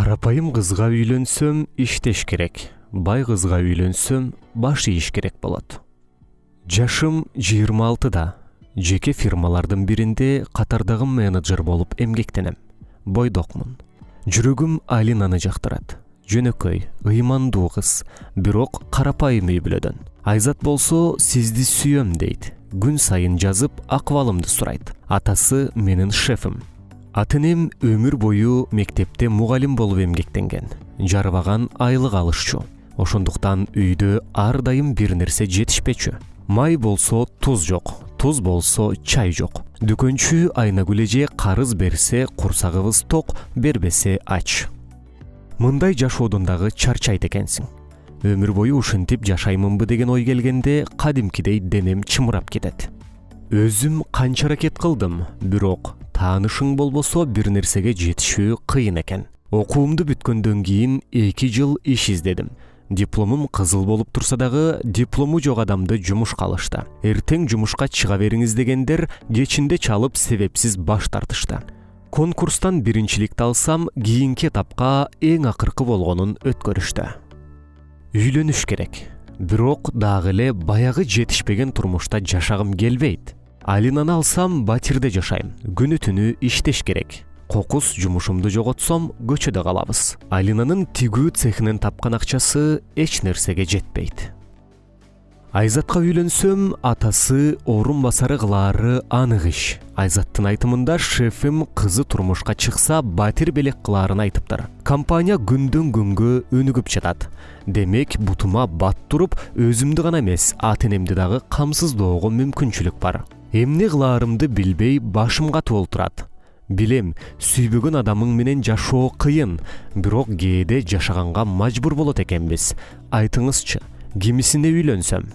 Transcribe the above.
Карапайым кызга үйлөнсөм, иштеш керек. Бай кызга үйлөнсөм, баш ийиш керек болот. Жашым 26-да. Жеке фирмалардын биринде катардагы менеджер болуп эмгектенем. Бойдокмун. Жүрөгүм Алинаны жактырат. Жөнөкөй, ыймандуу кыз, бирок карапайым үй бүлөдөн. Айзат болсо, сизди сүйөм дейт. Күн сайын жазып, акыбалымды сурайт. Атасы менин шефим. Ата-энем өмүр бою мектепте мугалим болуп эмгектенген. Жарбаган айлык алышчу. Ошондуктан үйдө ар дайым бир нерсе жетишпечү. Май болсо туз жок, туз болсо чай жок. Дүкөнчү Айнагүл эже карыз берсе курсагыбыз ток, бербесе ач. Мындай жашоодон дагы чарчайт экенсиң. Өмүр бою ушинтип жашаймынбы деген ой келгенде кадимкидей денем чымырап кетет. Өзүм канча аракет кылдым, бирок таанышың болбосо бир нерсеге жетишүү кыйын экен. Окуумду бүткөндөн кийин 2 жыл иш издедим. Дипломум кызыл болуп турса дагы диплому жок адамды жумушка алышты. Эртең жумушка чыга бериңиз дегендер кечинде чалып себепсиз баш тартышты. Конкурстан биринчиликти алсам, кийинки этапка эң акыркы болгонун өткөрүштү. Үйлөнүш керек. Бирок дагы эле баягы жетишпеген турмушта жашагым келбейт. Алинаны алсам, батирде жашайм. Күнү түнү иштеш керек. Кокус жумушумду жоготсом, көчөдө калабыз. Алинанын тигүү цехинен тапкан акчасы эч нерсеге жетпейт. Айзатка үйлөнсөм, атасы орун басары кылаары анык иш. Айзаттын айтымында шефим кызы турмушка чыкса, батир белек кылаарын айтыптыр. Компания күндөн күнгө өнүгүп жатат. Демек, бутума бат туруп, өзүмдү гана эмес, ата-энемди дагы камсыздоого мүмкүнчүлүк бар. Эмне кылаарымды билбей башым катып олтурат. Билем, сүйбөгөн адамың менен жашоо кыйын, бирок кээде жашаганга мажбур болот экенбиз. Айтыңызчы, кимисине үйлөнсөм?